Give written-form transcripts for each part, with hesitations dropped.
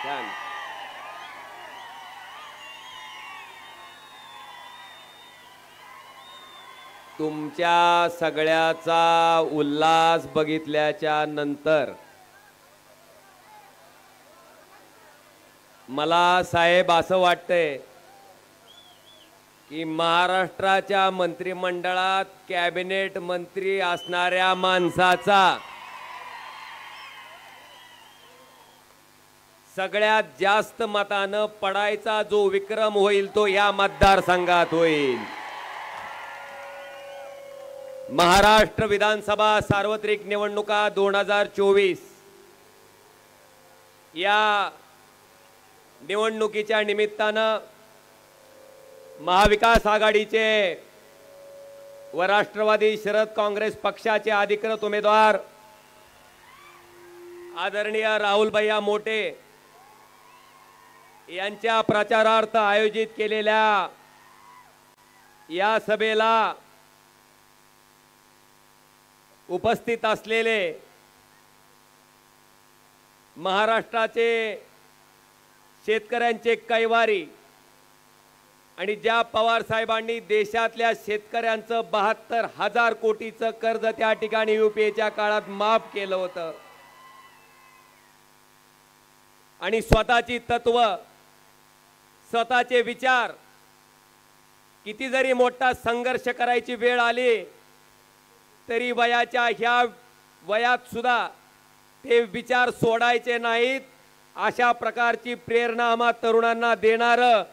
छान. तुमच्या सगळ्याचा उल्हास बघितल्याच्या नंतर मला साहेब असं वाटतंय की महाराष्ट्राच्या मंत्रिमंडळात कॅबिनेट मंत्री असणाऱ्या माणसाचा सगळ्यात जास्त मतानं पडायचा जो विक्रम होईल तो या मतदारसंघात होईल. महाराष्ट्र विधानसभा सार्वत्रिक निवडणुका 2024 या निवडणुकीच्या निमित्तानं महाविकास आघाडीचे व राष्ट्रवादी शरद काँग्रेस पक्षाचे अधिकृत उमेदवार आदरणीय राहुल भैया मोटे यांच्या प्रचारार्थ आयोजित केलेल्या या सभेला उपस्थित असलेले महाराष्ट्राचे शेतकऱ्यांचे कैवारी आणि ज्या पवार साहेबांनी देशातल्या शेतकऱ्यांचं 72,000 कोटीचं कर्ज त्या ठिकाणी युपीएच्या काळात माफ केलं होतं आणि स्वतःची तत्व स्वतःचे विचार किती जरी मोठा संघर्ष करायची वेळ आली तरी वयाच्या ह्या वयात सुद्धा ते विचार सोडायचे नाहीत. अशा प्रकारची प्रेरणा आम्हा तरुणांना देणारं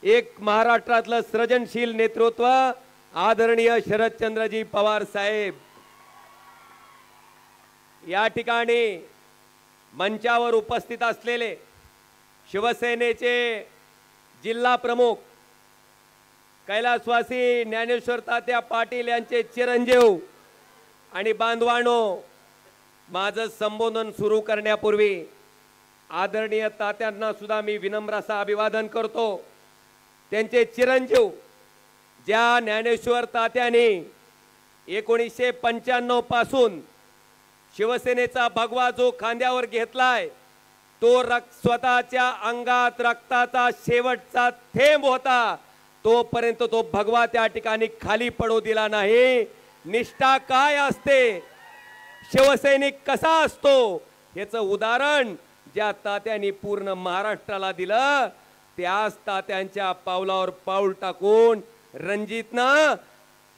एक महाराष्ट्रातलं सृजनशील नेतृत्व आदरणीय शरदचंद्रजी पवार साहेब. या ठिकाणी मंचावर उपस्थित असलेले शिवसेनेचे जिल्हा प्रमुख कैलासवासी ज्ञानेश्वर तात्या पाटील यांचे चिरंजीव आणि बांधवांनो, माझं संबोधन सुरू करण्यापूर्वी आदरणीय तात्यांना सुद्धा मी विनम्र असं अभिवादन करतो. त्यांचे चिरंजीव ज्या ज्ञानेश्वर तात्याने 1995 पासून शिवसेनेचा भगवा जो खांद्यावर घेतलाय तो स्वतःच्या अंगात रक्ताचा शेवटचा थेंब होता, तोपर्यंत तो भगवा त्या ठिकाणी खाली पडू दिला नाही. निष्ठा काय असते, शिवसैनिक कसा असतो याचं उदाहरण ज्या तात्यांनी पूर्ण महाराष्ट्राला दिलं, त्याच तात्यांच्या पावलावर पाऊल टाकून रणजितनं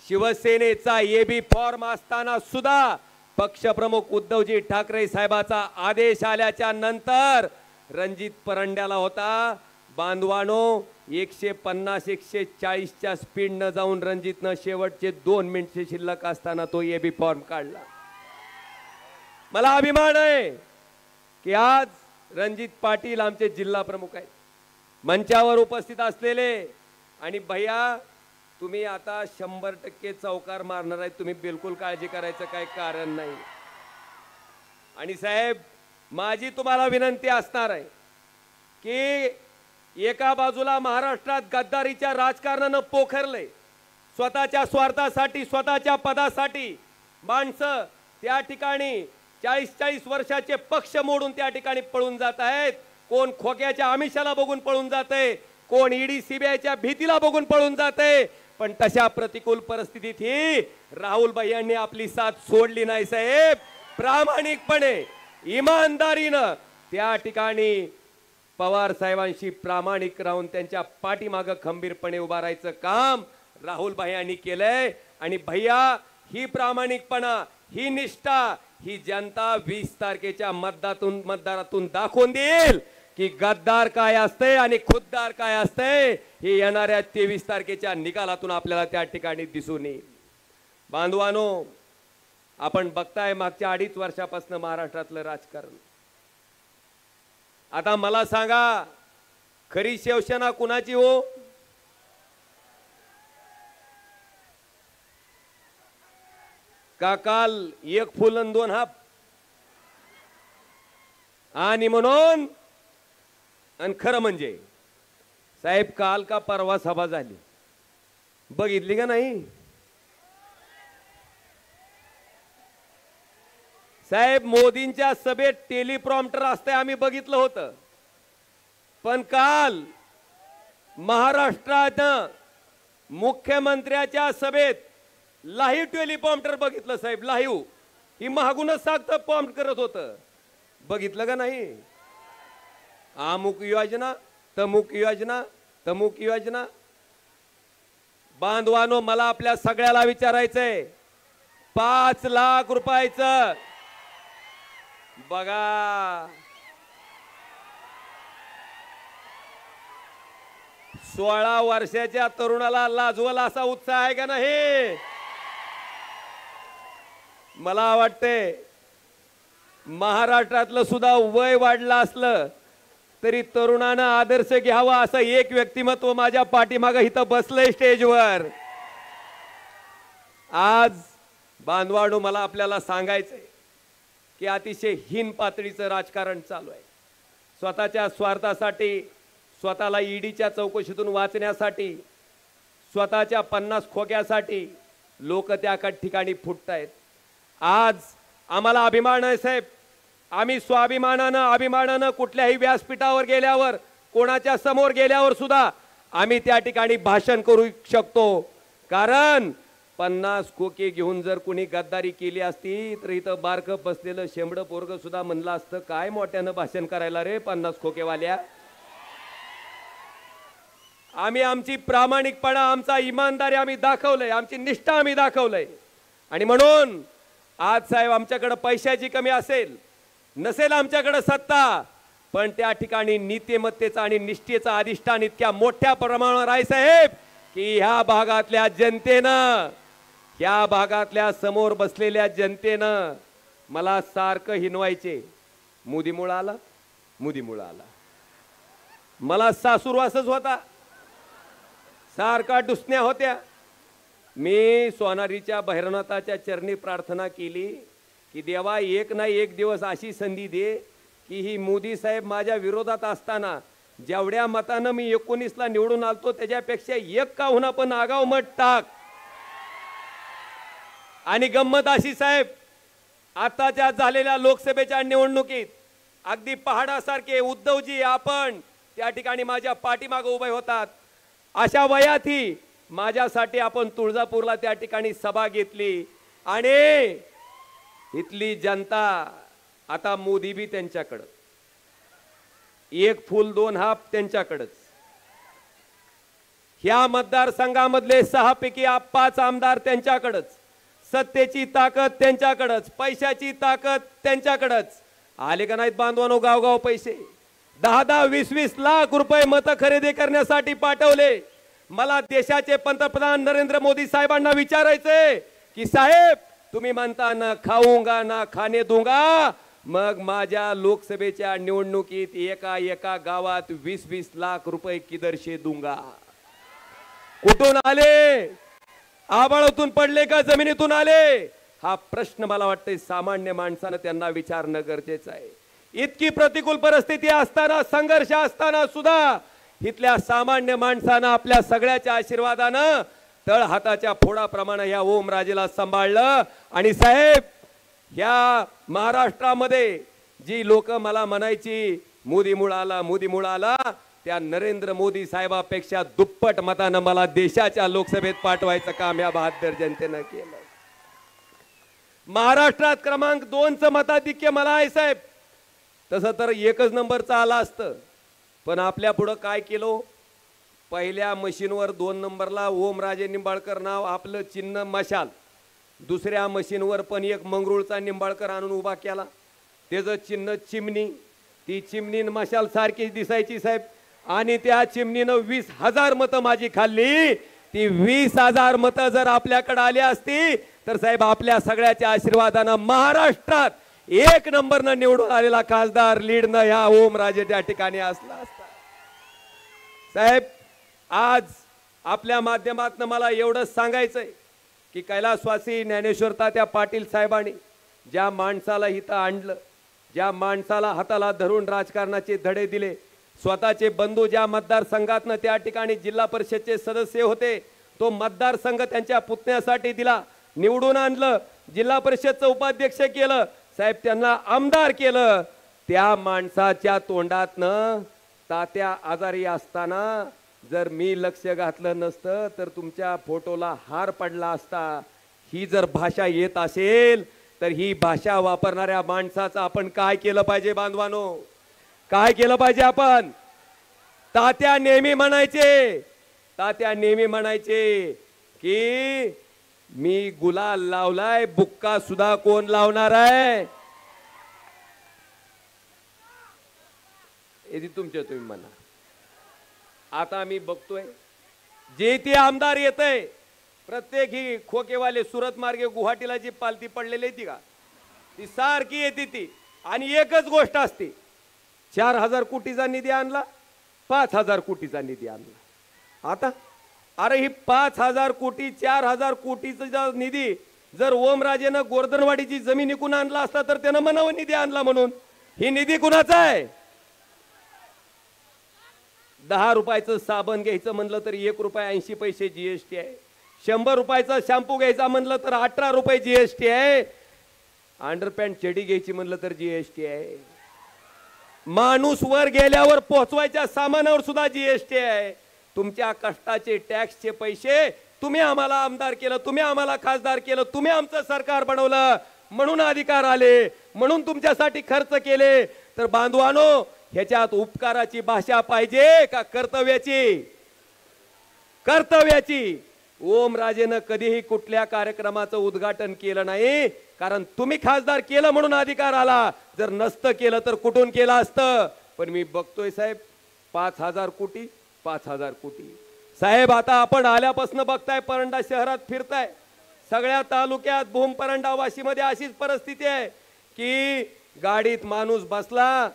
शिवसेनेचा एबी फॉर्म असताना सुद्धा पक्षप्रमुख उद्धवजी ठाकरे साहेबाचा आदेश आल्याच्या नंतर रणजित परंड्याला होता. बांधवानो, 150-140च्या स्पीडनं जाऊन रणजितनं शेवटचे 2 मिनिटे शिल्लक असताना तो एबी फॉर्म काढला. मला अभिमान आहे की आज रणजित पाटील आमचे जिल्हा प्रमुख आहेत, मंचावर उपस्थित असलेले. आणि भैया, तुम्ही आता 100% चौकार मारणार आहेत, तुम्ही बिलकुल काळजी करायचं काही कारण नाही. आणि साहेब, माझी तुम्हाला विनंती असणार आहे की एका बाजूला महाराष्ट्रात गद्दारीच्या राजकारणानं पोखरले, स्वतःच्या स्वार्थासाठी स्वतःच्या पदासाठी माणसं त्या ठिकाणी 40-40 वर्षाचे पक्ष मोडून त्या ठिकाणी पळून जात आहेत. कोण खोक्याच्या आमिषाला बघून पळून जाते, कोण ईडी सीबीआयच्या भीतीला बघून पळून जाते. पण तशा प्रतिकूल परिस्थितीत ही राहुल भैयांनी आपली साथ सोडली नाही साहेब. प्रामाणिकपणे इमानदारीनं त्या ठिकाणी पवार साहेबांशी प्रामाणिक राहून त्यांच्या पाठीमागं खंबीरपणे उभा राहायचं काम राहुल भैयांनी केलंय. आणि भैया, ही प्रामाणिकपणा, ही निष्ठा ही जनता 20 तारखेच्या मतदारातून दाखवून देईल की गद्दार काय असते आणि खुद्दार काय असते. हे येणाऱ्या 23 तारखेच्या निकालातून आपल्याला त्या ठिकाणी दिसून येईल. बांधवानो, आपण बघताय मागच्या 2.5 वर्षापासून महाराष्ट्रातलं राजकारण. आता मला सांगा, खरी शिवसेना कुणाची हो? का काल 1 फुल आणि 2 हाप? आणि म्हणून आणि खरं म्हणजे साहेब, काल का परवा सभा झाली, बघितली का नाही साहेब? मोदींच्या सभेत टेलिप्रॉम्प्टर असते, आम्ही बघितलं होतं. पण काल महाराष्ट्रात मुख्यमंत्र्याच्या सभेत लाईव्ह टेलिप्रॉम्प्टर बघितलं साहेब, लाईव्ह. ही मागूनच सागतं प्रॉम्प्ट करत होतं, बघितलं का नाही? अमुक योजना, तमुक योजना, तमुक योजना. बांधवानो, मला आपल्या सगळ्याला विचारायचंय, 5 लाख रुपयाचं बघा, 16 वर्षाच्या तरुणाला लाजवल असा उत्साह आहे का नाही? मला वाटते महाराष्ट्रातलं सुद्धा वय वाढलं असलं तरी तरुणानं आदर्श घ्यावा असं एक व्यक्तिमत्व माझ्या पाठीमागे इथं बसलंय स्टेजवर. आज बांधवांनो, मला आपल्याला सांगायचंय की अतिशय हीन पातळीचं राजकारण चालू आहे. स्वतःच्या स्वार्थासाठी, स्वतःला ईडीच्या चौकशीतून वाचण्यासाठी, स्वतःच्या 50 खोक्यासाठी लोक त्या ठिकाणी फुटतायत. आज आम्हाला अभिमान आहे साहेब, आम्ही स्वाभिमानानं अभिमानानं कुठल्याही व्यासपीठावर गेल्यावर, कोणाच्या समोर गेल्यावर सुद्धा आम्ही त्या ठिकाणी भाषण करू शकतो. कारण 50 खोके घेऊन जर कोणी गद्दारी केली असती तर इथं बारकं बसलेलं शेंबडं पोरग सुद्धा म्हणलं असतं, काय मोठ्यानं भाषण करायला रे 50 खोकेवाल्या. आम्ही आमची प्रामाणिकपणा, आमचा इमानदारी आम्ही दाखवलंय, आमची निष्ठा आम्ही दाखवलंय. आणि म्हणून आज साहेब आमच्याकडे पैशाची कमी असेल, नसेल आमच्याकडे सत्ता, पण त्या ठिकाणी नीतिमत्तेचा आणि निष्ठेचा अधिष्ठान इतक्या मोठ्या प्रमाणावर आहे साहेब की ह्या भागातल्या जनतेनं, ह्या भागातल्या समोर बसलेल्या जनतेनं मला सारखं हिनवायचे, मोदीमुळं आला, मोदीमुळं आला. मला सासूरवासच होता, सारखा डुसण्या होत्या. मी सोनारीच्या भैरवनाथाच्या चरणी प्रार्थना केली की देवा, एक ना एक दिवस अशी संधी दे की ही मोदी साहेब माझ्या विरोधात असताना जेवढ्या मतानं मी 19ला निवडून आलतो त्याच्यापेक्षा एक का होईना पण आगाव मत टाक. आणि गंमत अशी साहेब, आताच्या झालेल्या लोकसभेच्या निवडणुकीत अगदी पहाडासारखे उद्धवजी आपण त्या ठिकाणी माझ्या पाठीमागे उभे होतात. अशा वयातही माझ्यासाठी आपण तुळजापूरला त्या ठिकाणी सभा घेतली आणि इथली जनता आता मोदी बी त्यांच्याकडं, एक फूल दोन हात त्यांच्याकडंच. ह्या मतदारसंघामधले 6 पैकी 5 आमदार त्यांच्याकडंच, सत्तेची ताकद त्यांच्याकडंच, पैशाची ताकद त्यांच्याकडंच. आले का नाहीत बांधवानो गावगाव पैसे? 10-10, 20-20 लाख रुपये मत खरेदी करण्यासाठी पाठवले. मला देशाचे पंतप्रधान नरेंद्र मोदी साहेबांना विचारायचंय की साहेब, तुम्ही म्हणता ना खाऊंगा ना खाणे दूंगा, मग माझ्या लोकसभेच्या निवडणुकीत एका एका गावात 20-20 लाख रुपये किधर से दूंगा? कुठून आले? आभाळातून पडले का जमिनीतून आले? हा प्रश्न मला वाटतंय सामान्य माणसानं त्यांना विचारणं गरजेचं आहे. इतकी प्रतिकूल परिस्थिती असताना, संघर्ष असताना सुद्धा इथल्या सामान्य माणसानं आपल्या सगळ्याच्या आशीर्वादानं तळ हाताच्या फोडाप्रमाणे या ओमराजेला सांभाळलं. आणि साहेब, या महाराष्ट्रामध्ये जी लोक मला म्हणायची मोदीमुळं आला, मोदीमुळं आला, त्या नरेंद्र मोदी साहेबापेक्षा दुप्पट मतानं मला देशाच्या लोकसभेत पाठवायचं काम या बहादर जनतेनं केलं. महाराष्ट्रात क्रमांक 2चं मताधिक्य मला आहे साहेब. तसं तर 1च नंबरचा आला असतं, पण आपल्या पुढं काय केलं? पहिल्या मशीनवर 2 नंबरला ओमराजे निंबाळकर नाव, आपलं चिन्ह मशाल. दुसऱ्या मशीनवर पण एक मंगरुळचा निंबाळकर आणून उभा केला, त्याचं चिन्ह चिमणी. ती चिमणी मशाल सारखी दिसायची साहेब. आणि त्या चिमणीनं 20,000 मतं माझी खाल्ली. ती 20,000 मतं जर आपल्याकडे आली असती तर साहेब आपल्या सगळ्याच्या आशीर्वादानं महाराष्ट्रात 1 नंबरनं निवडून आलेला खासदार लीडनं ह्या ओमराजे त्या ठिकाणी असला असता. साहेब, आज आपल्या माध्यमातून मला एवढंच सांगायचंय की कैलासवासी ज्ञानेश्वर तात्या पाटील साहेबांनी ज्या माणसाला इथं आणलं, ज्या माणसाला हाताला धरून राजकारणाचे धडे दिले, स्वतःचे बंधू ज्या मतदारसंघातनं त्या ठिकाणी जिल्हा परिषदचे सदस्य होते, तो मतदारसंघ त्यांच्या पुतण्यासाठी दिला, निवडून आणलं, जिल्हा परिषदचं उपाध्यक्ष केलं, साहेब त्यांना आमदार केलं. त्या माणसाच्या तोंडातनं तात्या आजारी असताना जर मी लक्ष घातलं नसतं तर तुमच्या फोटोला हार पडला असता. ही जर भाषा येत असेल तर ही भाषा वापरणाऱ्या माणसाचं आपण काय केलं पाहिजे बांधवानो? काय केलं पाहिजे आपण? तात्या नेहमी म्हणायचे की मी गुलाल लावलाय, बुक्का सुद्धा कोण लावणार आहे? हे तुम्ही म्हणा. आता मी बघतोय जे ते आमदार येतय, प्रत्येक ही खोकेवाले सुरत मार्गे गुवाहाटीला जी पालती पडलेली ती का ती सारखी येते ती, आणि एकच गोष्ट असते, 4000 कोटीचा निधी आणला, 5000 कोटीचा निधी आणला. आता अरे ही 5000 कोटी 4000 कोटीचा निधी जर ओमराजेनं गोर्धनवाडीची जमीन विकून आणला असता तर त्यानं म्हणावं निधी आणला म्हणून. ही निधी कुणाचा आहे? 10 रुपयाचं साबण घ्यायचं म्हणलं तर 1 रुपया 80 पैसे जीएसटी आहे. 100 रुपयाचा शॅम्पू घ्यायचा म्हणलं तर 18 रुपये जीएसटी आहे. अंडरपॅन्ट चडी घ्यायची म्हणलं तर जीएसटी आहे. माणूस वर गेल्यावर पोहोचवायच्या सामानावर सुद्धा जीएसटी आहे. तुमच्या कष्टाचे टॅक्सचे पैसे तुम्ही आम्हाला आमदार केलं, तुम्ही आम्हाला खासदार केलं, तुम्ही आमचं सरकार बनवलं, म्हणून अधिकार आले, म्हणून तुमच्यासाठी खर्च केले. तर बांधवानो, ह्याच्यात उपकाराची भाषा पाहिजे का कर्तव्याची? कर्तव्याची. ओमराजेनं कधीही कुठल्या कार्यक्रमाचं उद्घाटन केलं नाही, कारण तुम्ही खासदार केलं म्हणून अधिकार आला. जर नसतं केलं तर कुठून केलं असतं? पण मी बघतोय साहेब 5000 कोटी 5000 कोटी. साहेब आता आपण आल्यापासून बघताय, परंडा शहरात फिरताय, सगळ्या तालुक्यात भूम परंडा वाशीमध्ये अशीच परिस्थिती आहे की गाडीत माणूस बसला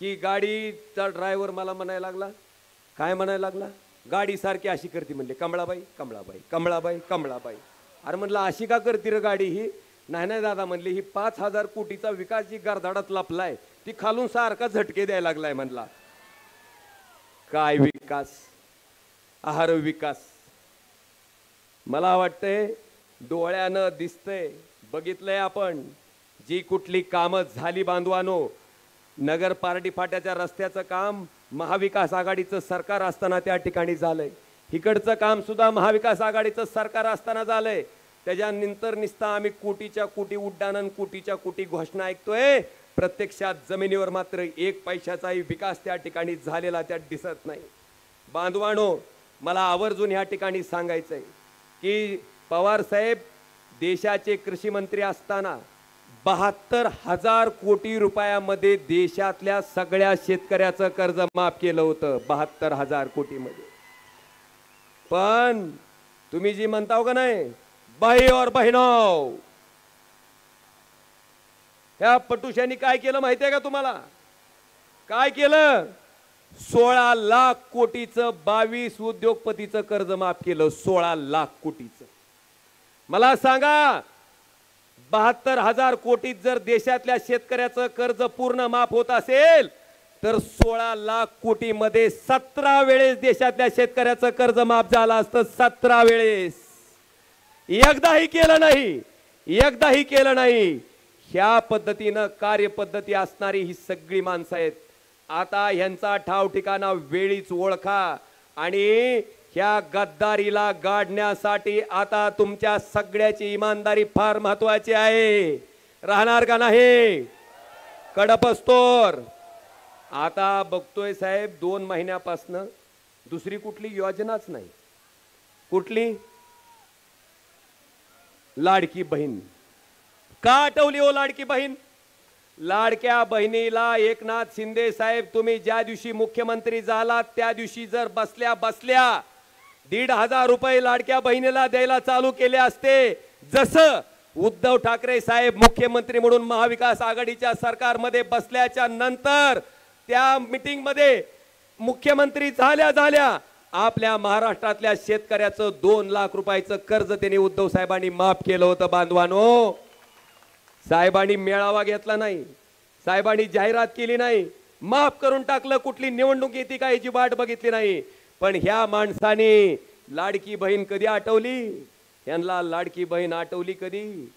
की गाडीचा ड्रायव्हर मला म्हणायला लागला, काय म्हणायला लागला, गाडी सारखी अशी करते म्हणले, कमळाबाई कमळाबाई कमळाबाई कमळाबाई. अरे म्हणलं अशी का करते रे गाडी ही? नाही दादा म्हणले, ही 5000 कोटीचा विकास जी गारधाडात लपलाय ती खालून सारखा झटके द्यायला लागलाय म्हणला. काय विकास? आहार विकास. मला वाटतंय डोळ्यानं दिसतंय, बघितलंय आपण. जी कुठली कामं झाली बांधवानो, नगर पारडी फाट्याच्या रस्त्याचं काम महाविकास आघाडीचं सरकार असताना त्या ठिकाणी झालंय. इकडचं काम सुद्धा महाविकास आघाडीचं सरकार असताना झालंय. त्याच्यानंतर निस्ता आम्ही कोटीच्या कोटी उड्डाणन, कोटीच्या कोटी घोषणा ऐकतोय. प्रत्यक्षात जमिनीवर मात्र 1 पैशाचाही विकास त्या ठिकाणी झालेला त्यात दिसत नाही. बांधवानो, मला आवर्जून ह्या ठिकाणी सांगायचंय की पवार साहेब देशाचे कृषी मंत्री असताना 72,000 कोटी रुपयामध्ये देशातल्या सगळ्या शेतकऱ्याचं कर्ज माफ केलं होतं. 72,000 कोटीमध्ये. पण तुम्ही जी म्हणताव का नाही, भाई और बहिणो, ह्या पटुशांनी काय केलं माहितीये का तुम्हाला? काय केलं? 16 लाख कोटीचं 22 उद्योगपतीचं कर्ज माफ केलं. 16 लाख कोटीचं. मला सांगा, 72,000 कोटीत जर देशातल्या शेतकऱ्याचं कर्ज पूर्ण माफ होत असेल तर 16 लाख कोटी मध्ये 17 वेळेस देशातल्या शेतकऱ्याचं कर्ज माफ झालं असतं. 17 वेळेस. एकदाही केलं नाही, एकदाही केलं नाही. ह्या पद्धतीनं कार्यपद्धती असणारी ही सगळी माणसं आहेत. आता ह्यांचा ठाव ठिकाणा वेळीच ओळखा आणि ह्या गद्दारीला गाडण्यासाठी आता तुमच्या सगळ्याची इमानदारी फार महत्वाची आहे. राहणार का नाही? कडपस्तोर. आता बघतोय साहेब 2 महिन्यापासून दुसरी कुठली योजनाच नाही. कुठली? लाडकी बहीण. का आठवली हो लाडकी बहीण? लाडक्या बहिणीला एकनाथ शिंदे साहेब तुम्ही ज्या दिवशी मुख्यमंत्री झालात त्या दिवशी जर बसल्या 1,500 रुपये लाडक्या बहिणीला द्यायला चालू केले असते, जसं उद्धव ठाकरे साहेब मुख्यमंत्री म्हणून महाविकास आघाडीच्या सरकारमध्ये बसल्याच्या नंतर त्या मीटिंग मध्ये मुख्यमंत्री झाल्या आपल्या महाराष्ट्रातल्या शेतकऱ्याचं 2 लाख रुपयाचं कर्ज त्यांनी उद्धव साहेबांनी माफ केलं होतं. बांधवानो, साहेबांनी मेळावा घेतला नाही, साहेबांनी जाहिरात केली नाही, माफ करून टाकलं. कुठली निवडणूक येते का याची वाट बघितली नाही. पण ह्या माणसाने लाडकी बहीण कधी आठवली? यांना लाडकी बहीण आठवली कधी?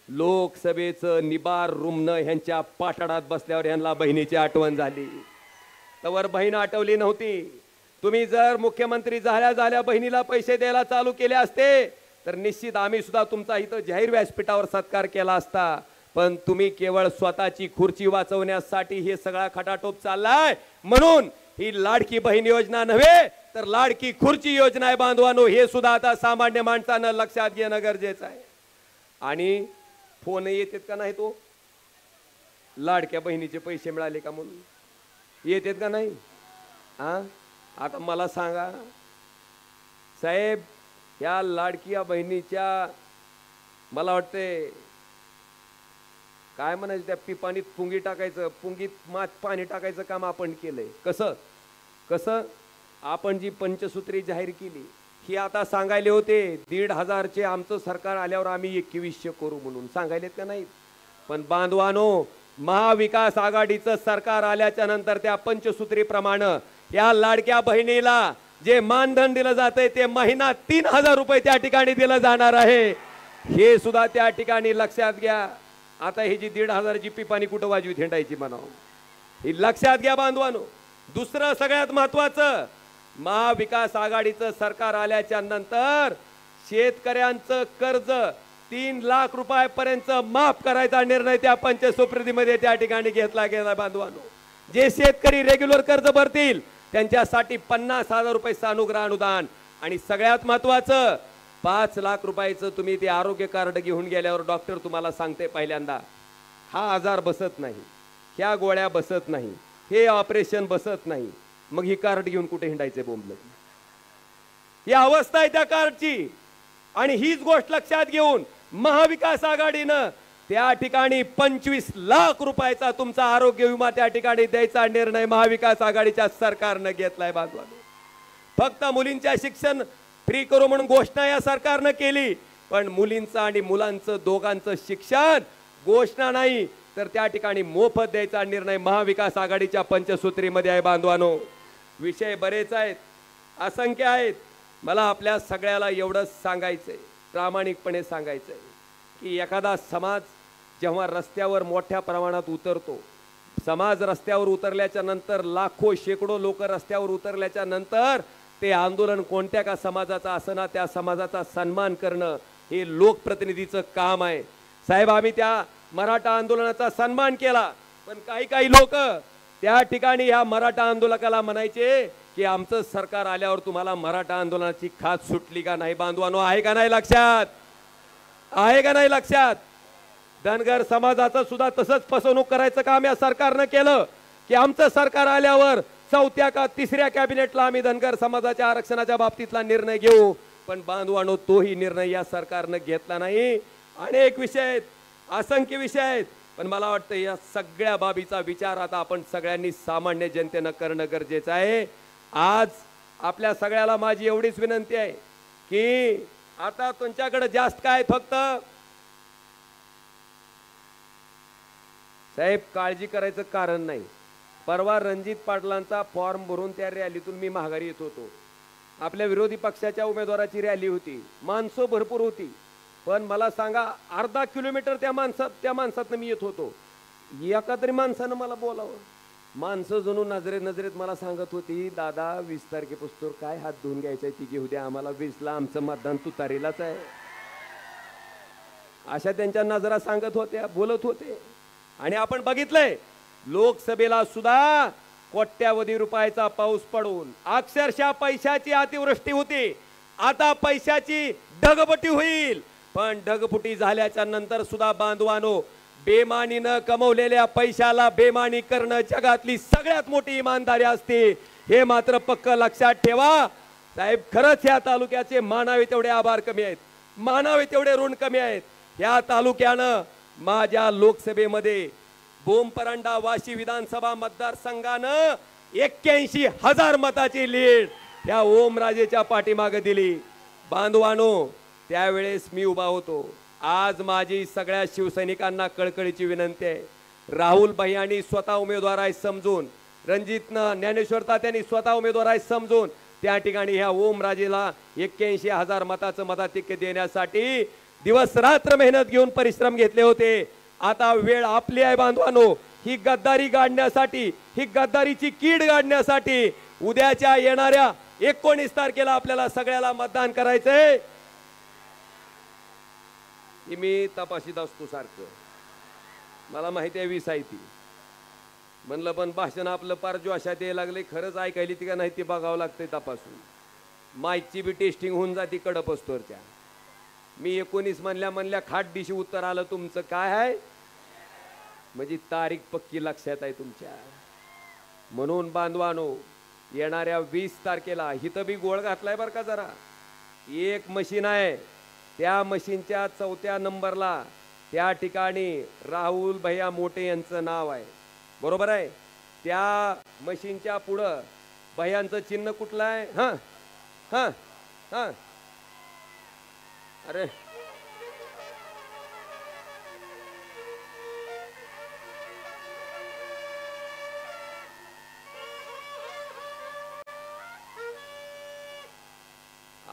लोकसभेचं निबार रुमन ह्यांच्या पाठाडात बसल्यावर यांना बहिणीची आठवण झाली. तवर बहीण आठवली नव्हती. तुम्ही जर मुख्यमंत्री झाल्या झाल्या बहिणीला पैसे द्यायला चालू केले असते तर निश्चित आम्ही सुद्धा तुमचा इथं जाहीर व्यासपीठावर सत्कार केला असता. पण तुम्ही केवळ स्वतःची खुर्ची वाचवण्यासाठी हे सगळा खटाटोप चाललाय. म्हणून ही लाडकी बहीण योजना नव्हे तर लाडकी खुर्ची योजना आहे बांधवांनो. हे सुद्धा आता सामान्य माणसानं लक्षात घेणं गरजेचं आहे. आणि फोन येतात का नाही, तो लाडक्या बहिणीचे पैसे मिळाले का म्हणून येतात का नाही? हा, आता मला सांगा साहेब, या लाडक्या बहिणीच्या मला वाटते काय म्हणायचं, त्या पिपाणीत पुंगी टाकायचं, पुंगीत पाणी टाकायचं काम आपण केलंय. कसं कसं आपण जी पंचसूत्री जाहीर केली ही आता सांगायले होते 1,500चे आमचं सरकार आल्यावर आम्ही 2100 करू म्हणून सांगायलेत का नाही? पण बांधवानो, महाविकास आघाडीचं सरकार आल्याच्या नंतर त्या पंचसूत्रीप्रमाणे या लाडक्या बहिणीला जे मानधन दिलं जातंय ते महिना 3,000 रुपये त्या ठिकाणी दिलं जाणार आहे. हे सुद्धा त्या ठिकाणी लक्षात घ्या. आता ही जी 1,500ची पिपाणी कुठं वाजवी हिंडायची म्हणावं, ही लक्षात घ्या बांधवानो. दुसरं सगळ्यात महत्वाचं, महाविकास आघाडीचं सरकार आल्याच्या नंतर शेतकऱ्यांचं कर्ज 3 लाख रुपयापर्यंत माफ करायचा निर्णय त्या पंचसूत्रीमध्ये त्या ठिकाणी घेतला गेला बांधवानो. जे शेतकरी रेग्युलर कर्ज भरतील त्यांच्यासाठी 50,000 रुपये सानुग्रह अनुदान. आणि सगळ्यात महत्वाचं 5 लाख रुपयाचं तुम्ही ते आरोग्य कार्ड घेऊन गेल्यावर डॉक्टर तुम्हाला सांगते पहिल्यांदा हा आजार बसत नाही, ह्या गोळ्या बसत नाही, हे ऑपरेशन बसत नाही. मग ही कार्ड घेऊन कुठे हिंडायचे बोंबलं? ही अवस्था आहे त्या कार्डची. आणि हीच गोष्ट लक्षात घेऊन महाविकास आघाडीनं त्या ठिकाणी 25 लाख रुपयाचा तुमचा आरोग्य विमा त्या ठिकाणी द्यायचा निर्णय महाविकास आघाडीच्या सरकारनं घेतलाय बांधवांनो. फक्त मुलींच्या शिक्षण फ्री करू म्हणून घोषणा या सरकारनं केली, पण मुलींचं आणि मुलांचं दोघांचं शिक्षण घोषणा नाही तर त्या ठिकाणी मोफत द्यायचा निर्णय महाविकास आघाडीच्या पंचसूत्रीमध्ये आहे बांधवांनो. विषय बरेच आहेत, असंख्य आहेत. मला आपल्या सगळ्याला एवढंच सांगायचंय, प्रामाणिकपणे सांगायचंय की एखादा समाज जेव्हा रस्त्यावर मोठ्या प्रमाणात उतरतो, समाज रस्त्यावर उतरल्याच्या नंतर लाखो शेकडो लोक रस्त्यावर उतरल्याच्या नंतर ते आंदोलन कोणत्या का समाजाचा असना त्या समाजाचा सन्मान करणं हे लोकप्रतिनिधीचं काम आहे. साहेब, आम्ही त्या मराठा आंदोलनाचा सन्मान केला, पण काही लोक त्या ठिकाणी ह्या मराठा आंदोलकाला म्हणायचे की आमचं सरकार आल्यावर तुम्हाला मराठा आंदोलनाची खात सुटली का नाही बांधवानो? आहे का नाही लक्षात? आहे का नाही लक्षात? धनगर समाजाचं सुद्धा तसंच फसवणूक करायचं काम या सरकारनं केलं की आमचं सरकार आल्यावर 4थ्या का 3ऱ्या कॅबिनेटला आम्ही धनगर समाजाच्या आरक्षणाच्या बाबतीतला निर्णय घेऊ. पण बांधवानो, तोही निर्णय या सरकारनं घेतला नाही. अनेक विषय आहेत, असंख्य विषय आहेत, पण मला वाटतं या सगळ्या बाबीचा विचार आता आपण सगळ्यांनी सामान्य जनतेनं करणं गरजेचं आहे. आज आपल्या सगळ्याला माझी एवढीच विनंती आहे की आता तुमच्याकडे जास्त काय, फक्त साहेब काळजी करायचं कारण नाही. परवा रणजित पाटलांचा फॉर्म भरून त्या रॅलीतून मी माघारी येत होतो. आपल्या विरोधी पक्षाच्या उमेदवाराची रॅली होती, माणसं भरपूर होती, पण मला सांगा अर्धा किलोमीटर त्या माणसातनं मी येत होतो. एका तरी माणसानं मला बोलावं. माणसं जणू नजरेत मला सांगत होती, दादा 20 तारखेपासून काय हात धुवून घ्यायचंय ती घेऊ द्या आम्हाला, 20ला आमचं मतदान तुतारीलाच आहे. अशा त्यांच्या नजरा सांगत होत्या, बोलत होते. आणि आपण बघितलंय लोकसभेला सुद्धा कोट्यावधी रुपयाचा पाऊस पडून अक्षरशः पैशाची अतिवृष्टी होती. आता पैशाची ढगफुटी होईल, पण ढगफुटी झाल्याच्या नंतर सुद्धा बांधवानो, बेमानीनं कमवलेल्या पैशाला बेमानी करणं जगातली सगळ्यात मोठी इमानदारी असते. हे मात्र पक्क लक्षात ठेवा. साहेब, खरंच या तालुक्याचे मानावे तेवढे आभार कमी आहेत, मानावे तेवढे ऋण कमी आहेत. या तालुक्यानं माझ्या लोकसभेमध्ये बोमपरांडा वाशी विधानसभा मतदारसंघानं 81,000 मताची लीड या ओमराजेच्या पाठीमागे दिली. बांधवानो, त्यावेळेस मी उभा होतो. आज माझी सगळ्या शिवसैनिकांना कळकळीची विनंती आहे, राहुल भैयांनी स्वतः उमेदवार आहे समजून, रणजितनं ज्ञानेश्वर तात्यांनी स्वतः उमेदवार आहे समजून त्या ठिकाणी ह्या ओमराजेला 81,000 मताचं मताधिक्य देण्यासाठी दिवस रात्र मेहनत घेऊन परिश्रम घेतले होते. आता वेळ आपली आहे बांधवानो, ही गद्दारी गाडण्यासाठी, ही गद्दारीची कीड गाडण्यासाठी उद्याच्या येणाऱ्या 19 तारखेला आपल्याला सगळ्याला मतदान करायचंय. मी तपाशीत असतो सारखं, मला माहिती आहे 20 आहे ती. म्हणलं पण भाषण आपलं पार जोशात यायला लागले, खरंच ऐकायली ती का नाही ते बघावं लागतंय तपासून. माईकची बी टेस्टिंग होऊन जाते कडप असतोरच्या. मी 19 म्हणल्या खाट दिशी उत्तर आलं तुमचं काय आहे, म्हणजे तारीख पक्की लक्षात आहे तुमच्या. म्हणून बांधवानो, येणाऱ्या 20 तारखेला हिथं बी गोळ घातलाय बरं का जरा. एक मशीन आहे, त्या मशीनच्या 4थ्या नंबरला त्या ठिकाणी राहुल भैया मोठे यांचं नाव आहे, बरोबर आहे. त्या मशीनच्या पुढं भैयांचं चिन्ह कुठलं आहे? हां हां हां, अरे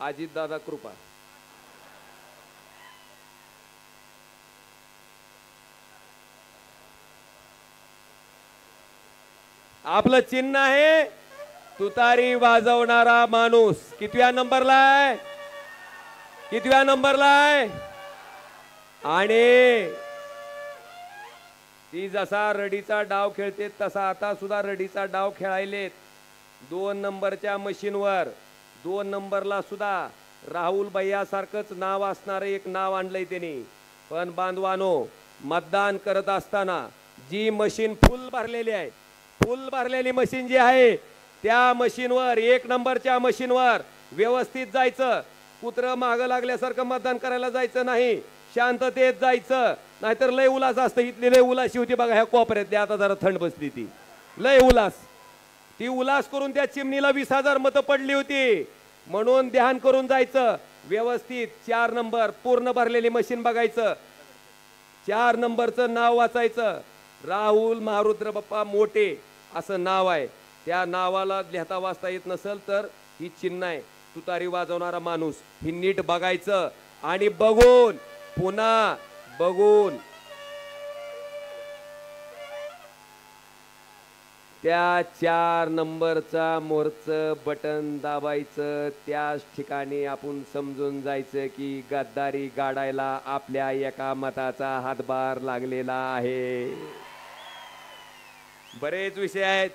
अजित दादा कृपा. आपलं चिन्ह आहे तुतारी वाजवणारा माणूस. कितव्या नंबरला आहे? कितव्या नंबरला आहे? आणि ती जसा रडीचा डाव खेळते तसा आता सुद्धा रडीचा डाव खेळायलेत. 2 नंबरच्या मशीनवर 2 नंबरला सुद्धा राहुल भैया सारखंच नाव असणार एक नाव आणलंय त्यांनी. पण बांधवानो, मतदान करत असताना जी मशीन फुल भरलेली आहे, फुल भरलेली मशीन जी आहे त्या मशीनवर 1 नंबरच्या मशीनवर व्यवस्थित जायचं. कुत्र मागं लागल्यासारखं मतदान करायला जायचं नाही, शांततेत जायचं. नाहीतर लय उलास असतं. इथली लय उलाशी होती बघा ह्या कोपऱ्यातली, आता जरा थंड बसली ती लय उलास. ती उलास करून त्या चिमणीला 20,000 मतं पडली होती. म्हणून ध्यान करून जायचं व्यवस्थित. 4 नंबर पूर्ण भरलेली मशीन बघायचं, 4 नंबरचं नाव वाचायचं. राहुल महारुद्र बाप्पा मोठे असं नाव आहे. त्या नावाला लिहिता वाचता येत नसेल तर ही चिन्ह आहे तुतारी वाजवणारा माणूस. ही नीट बघायचं आणि बघून पुन्हा बघून त्या 4 नंबरचा मोरचं बटन दाबायचं. त्याच ठिकाणी आपण समजून जायचं की गद्दारी गाडायला आपल्या एका मताचा हातभार लागलेला आहे. बरेच विषय आहेत,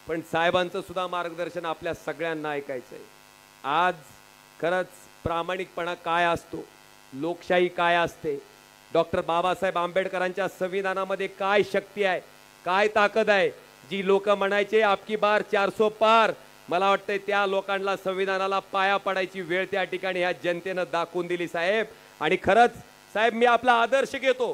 पण साहेबांचं सुद्धा मार्गदर्शन आपल्या सगळ्यांना ऐकायचंय. आज खरंच प्रामाणिकपणा काय असतो, लोकशाही काय असते, डॉक्टर बाबासाहेब आंबेडकरांच्या संविधानामध्ये काय शक्ती आहे, काय ताकद आहे. जी लोक म्हणायचे आपकी बार 400 पार, मला वाटतंय त्या लोकांना संविधानाला पाया पडायची वेळ त्या ठिकाणी ह्या जनतेनं दाखवून दिली साहेब. आणि खरंच साहेब, मी आपला आदर्श घेतो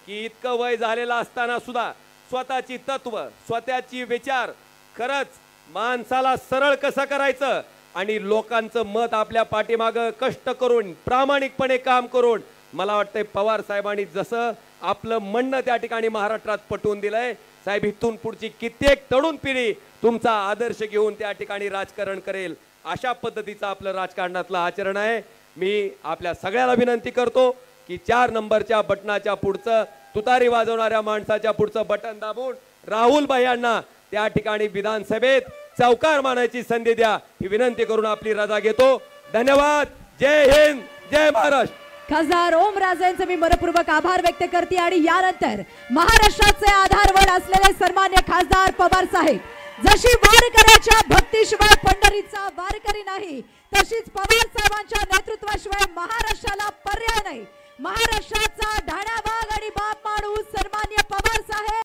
की इतकं वय झालेलं असताना सुद्धा स्वतःची तत्व, स्वतःची विचार, खरंच माणसाला सरळ कसं करायचं आणि लोकांचं मत आपल्या पाठीमागं कष्ट करून प्रामाणिकपणे काम करून, मला वाटतंय पवार साहेबांनी जसं आपलं म्हणणं त्या ठिकाणी महाराष्ट्रात पटवून दिलंय साहेब, इथून पुढची कित्येक तरुण पिढी तुमचा आदर्श घेऊन त्या ठिकाणी राजकारण करेल. अशा पद्धतीचं आपलं राजकारणातलं आचरण आहे. मी आपल्या सगळ्याला विनंती करतो की 4 नंबरच्या बटनाच्या पुढचं तुतारी वाजवणाऱ्या माणसाच्या पुढचं बटन दाबून राहुल भैयांना त्या ठिकाणी विधानसभेत चौकार मानायची संधी द्या, ही विनंती करून आपली रजा घेतो. धन्यवाद. जय हिंद, जय महाराष्ट्र. खासदार ओमराजेंचे मी मनपूर्वक आभार व्यक्त करते. आणि यानंतर महाराष्ट्राचे आधारवड असलेले सन्मान्य खासदार पवार साहेब, जशी वारकऱ्याच्या भक्तीशिवाय पंढरीचा वारकरी नाही, तशीच पवार साहेबांच्या नेतृत्वाशिवाय महाराष्ट्राला पर्याय नाही. महाराष्ट्राचा